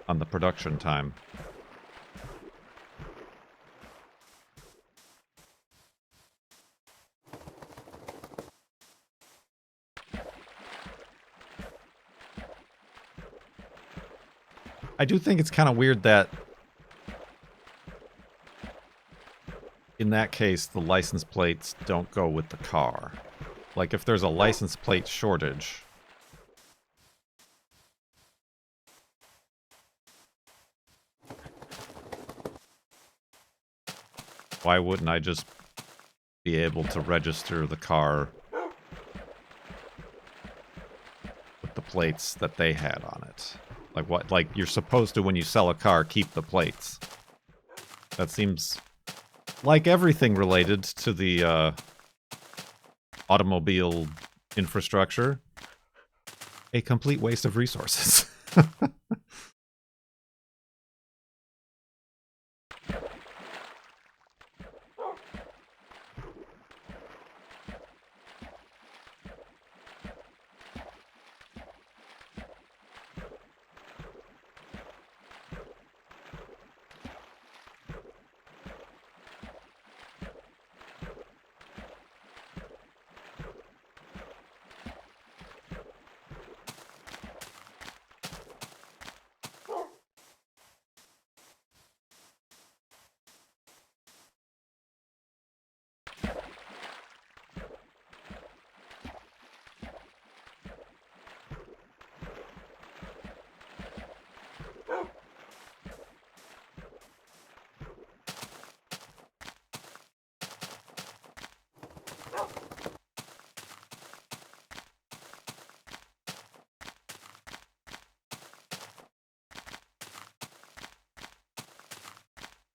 A: on the production time. I do think it's kind of weird that in that case, the license plates don't go with the car. Like, if there's a license plate shortage, why wouldn't I just be able to register the car with the plates that they had on it? Like, what? Like, you're supposed to, when you sell a car, keep the plates. That seems like everything related to the automobile infrastructure, a complete waste of resources.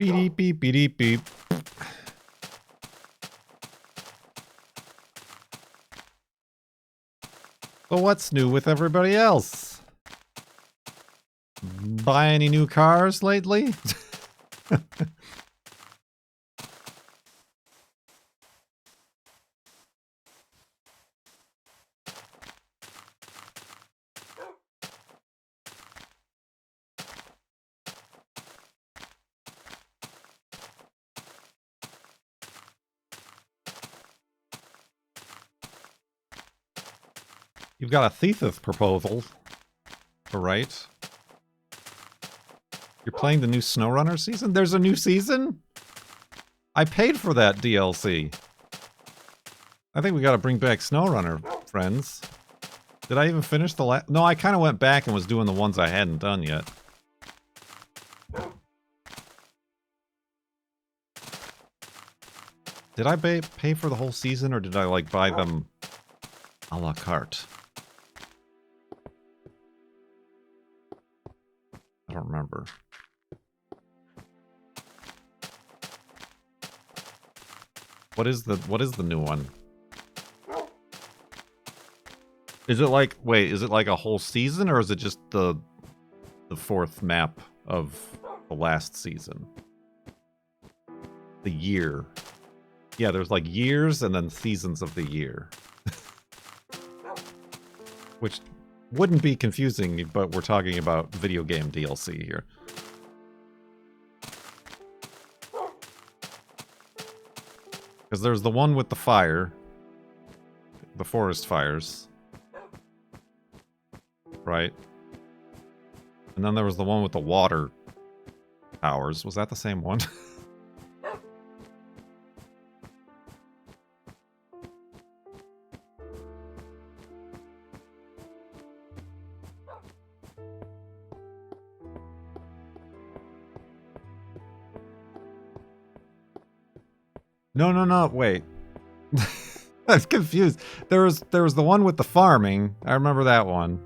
A: Beep beep beep beep. So what's new with everybody else? Buy any new cars lately? You've got a thesis proposal to write. You're playing the new SnowRunner season? There's a new season? I paid for that DLC. I think we gotta bring back SnowRunner, friends. Did I even finish the last? No, I kind of went back and was doing the ones I hadn't done yet. Did I pay for the whole season, or did I, like, buy them a la carte? I don't remember. What is the new one? Is it like, wait, is it like a whole season, or is it just the fourth map of the last season? The year. Yeah, there's like years and then seasons of the year. Which wouldn't be confusing, but we're talking about video game DLC here. Because there's the one with the fire. The forest fires. Right? And then there was the one with the water towers. Was that the same one? No, wait. I'm confused. There was the one with the farming. I remember that one.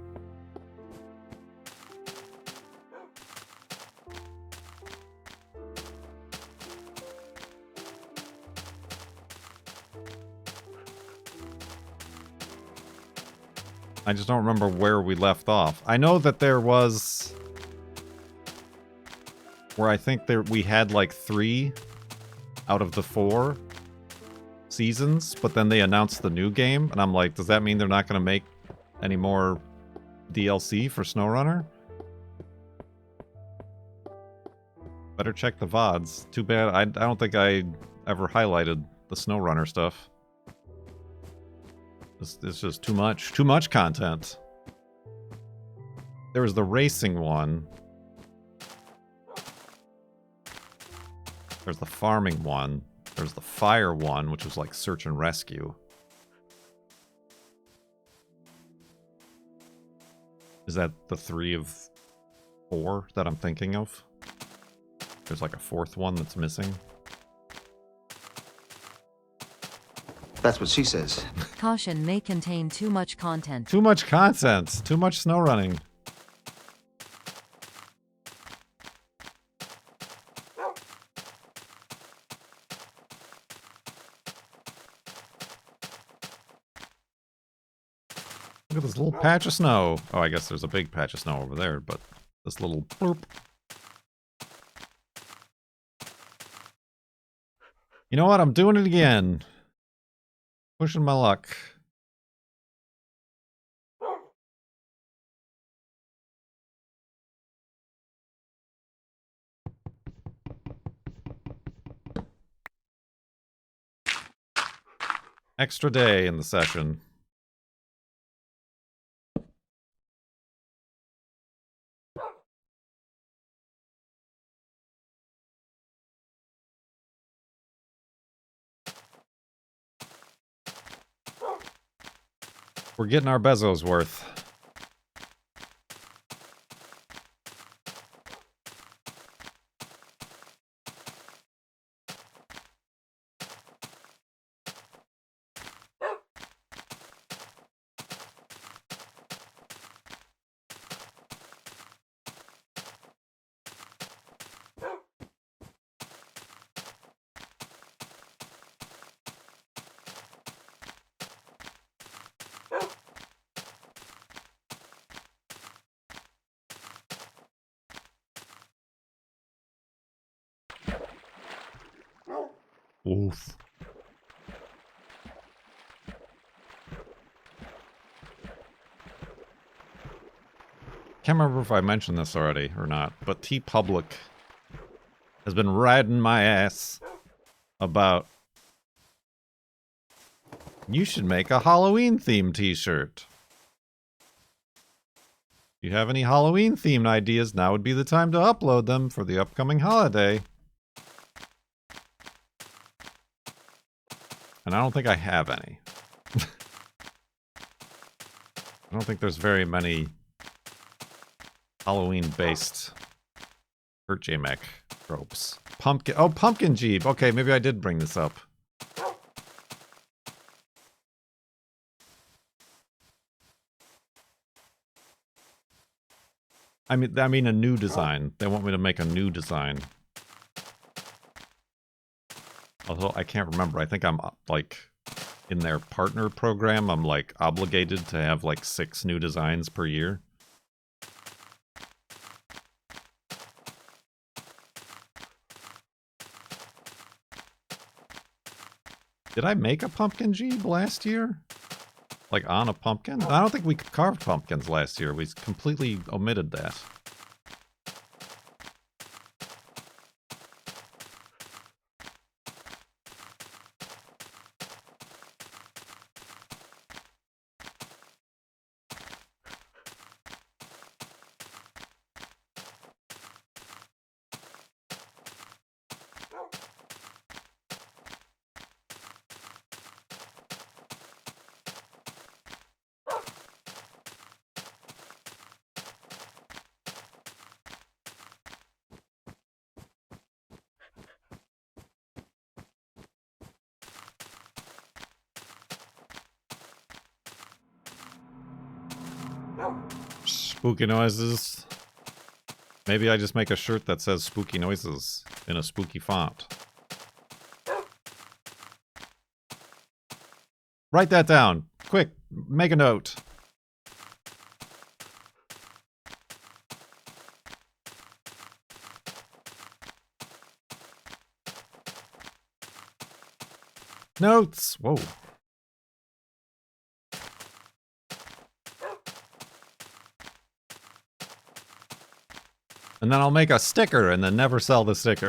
A: I just don't remember where we left off. I know that there was where I think we had like 3 out of the 4 seasons, but then they announced the new game, and I'm like, does that mean they're not going to make any more DLC for SnowRunner? Better check the VODs. Too bad, I don't think I ever highlighted the SnowRunner stuff. It's just too much content. There was the racing one. There's the farming one. There's the fire one, which was like search and rescue. Is that the 3 of 4 that I'm thinking of? There's like a 4th one that's missing.
F: That's what she says.
C: Caution may contain too much content.
A: Too much content. Too much snow running. Look at this little patch of snow. Oh, I guess there's a big patch of snow over there, but this little bloop. You know what? I'm doing it again. Pushing my luck. Extra day in the session. We're getting our Bezos worth. Oof. Can't remember if I mentioned this already or not, but T-Public has been riding my ass about you should make a Halloween themed t-shirt. If you have any Halloween themed ideas, now would be the time to upload them for the upcoming holiday. And I don't think I have any. I don't think there's very many Halloween-based Kurt J-Mech tropes. Pumpkin. Oh, Pumpkin Jeep. Okay, maybe I did bring this up. I mean a new design. They want me to make a new design. Although I can't remember. I think I'm like in their partner program. I'm like obligated to have like 6 new designs per year. Did I make a pumpkin Jeep last year? Like on a pumpkin? I don't think we carved pumpkins last year. We completely omitted that. Spooky noises. Maybe I just make a shirt that says spooky noises in a spooky font. Write that down. Quick, make a note. Notes! Whoa. And then I'll make a sticker and then never sell the sticker.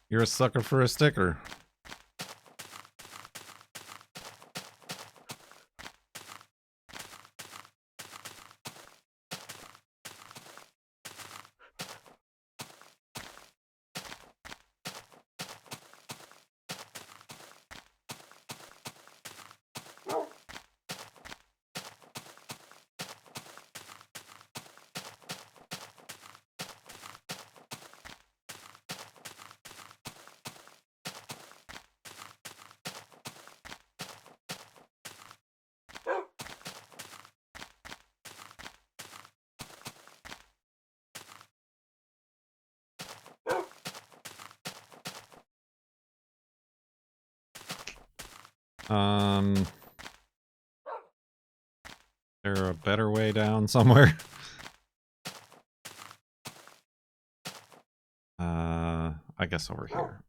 A: You're a sucker for a sticker. Is there a better way down somewhere? I guess over here.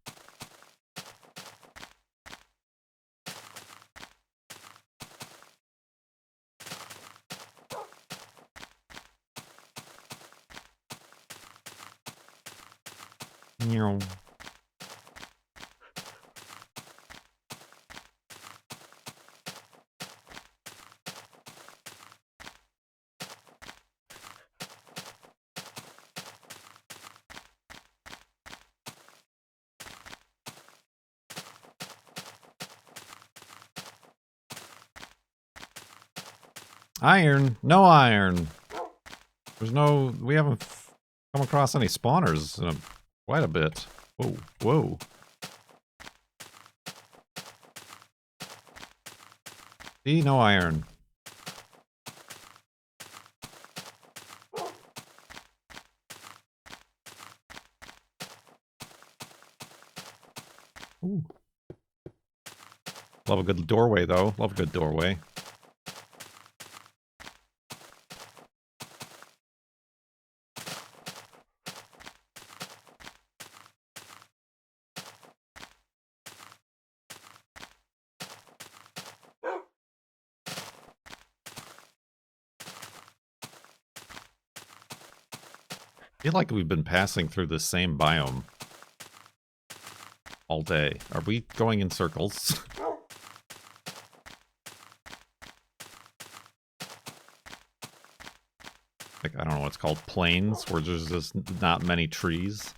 A: Meow. Iron? No iron. There's no... We haven't come across any spawners in quite a bit. Whoa, whoa. See? No iron. Ooh. Love a good doorway, though. Love a good doorway. I feel like we've been passing through the same biome all day. Are we going in circles? Like, I don't know what's called, plains, where there's just not many trees.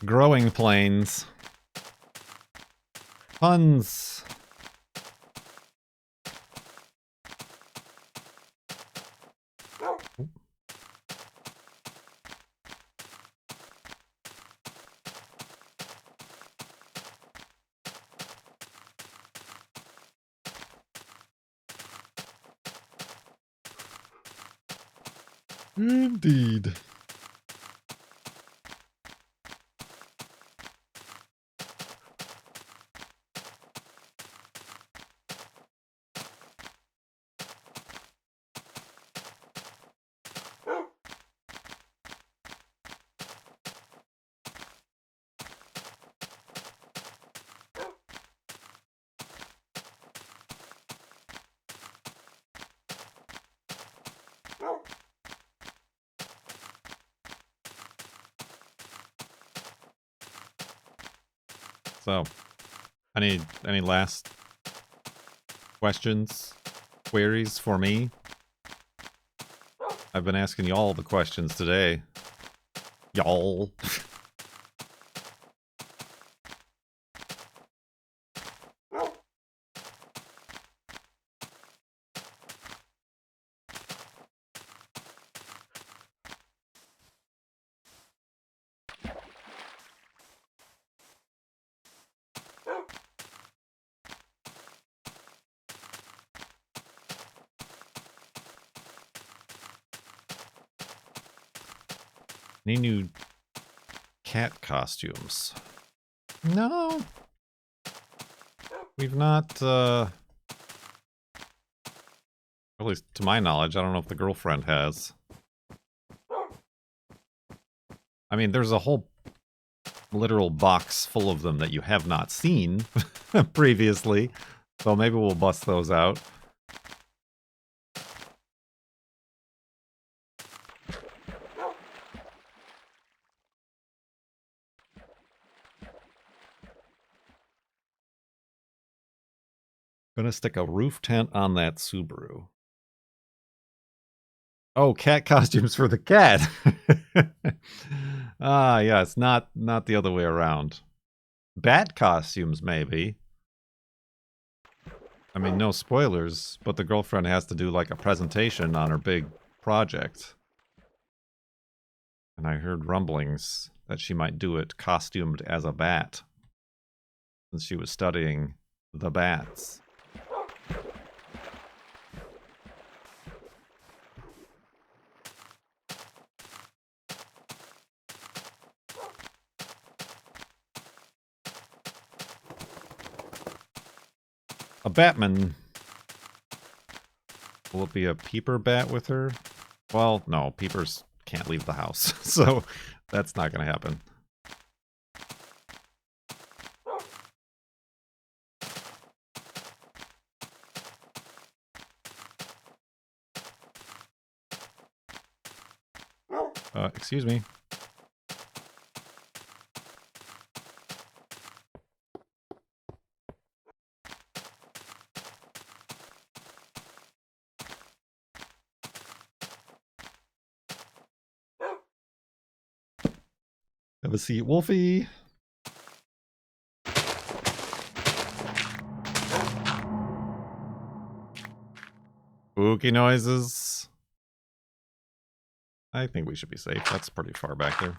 A: Growing plains. Puns. Indeed. So, any last questions, queries for me? I've been asking y'all the questions today. Y'all. Any new cat costumes? No. We've not, at least to my knowledge, I don't know if the girlfriend has. I mean, there's a whole literal box full of them that you have not seen previously, so maybe we'll bust those out. Gonna stick a roof tent on that Subaru. Oh, cat costumes for the cat. Ah, yes, not the other way around. Bat costumes, maybe. I mean, no spoilers, but the girlfriend has to do like a presentation on her big project. And I heard rumblings that she might do it costumed as a bat, since she was studying the bats. A Batman. Will it be a peeper bat with her? Well, no, peepers can't leave the house, so that's not going to happen. Excuse me. Have a seat, Wolfie. Spooky noises. I think we should be safe. That's pretty far back there.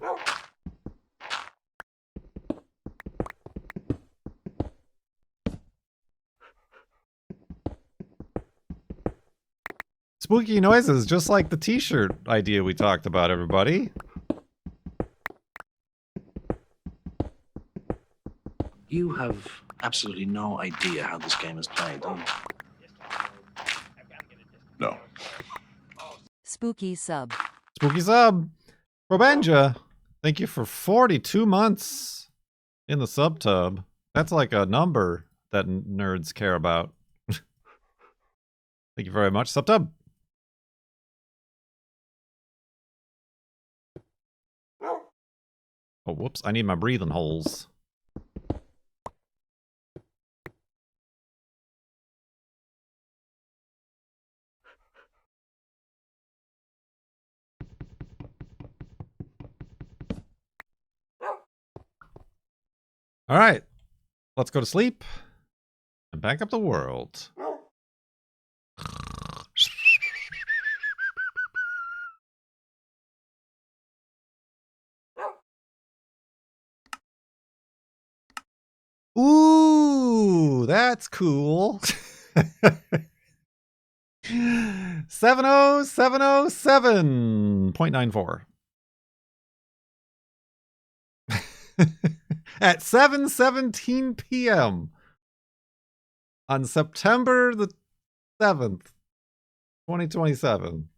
A: Spooky noises, just like the t-shirt idea we talked about, everybody.
G: You have absolutely no idea how this game is played, do you?
H: No.
C: Spooky sub.
A: Spooky sub. Probenja, thank you for 42 months in the sub tub. That's like a number that nerds care about. Thank you very much, sub tub. Oh, whoops, I need my breathing holes. All right, let's go to sleep and back up the world. Ooh, that's cool. 70707.94. At 7:17 p.m. on September the 7th, 2027.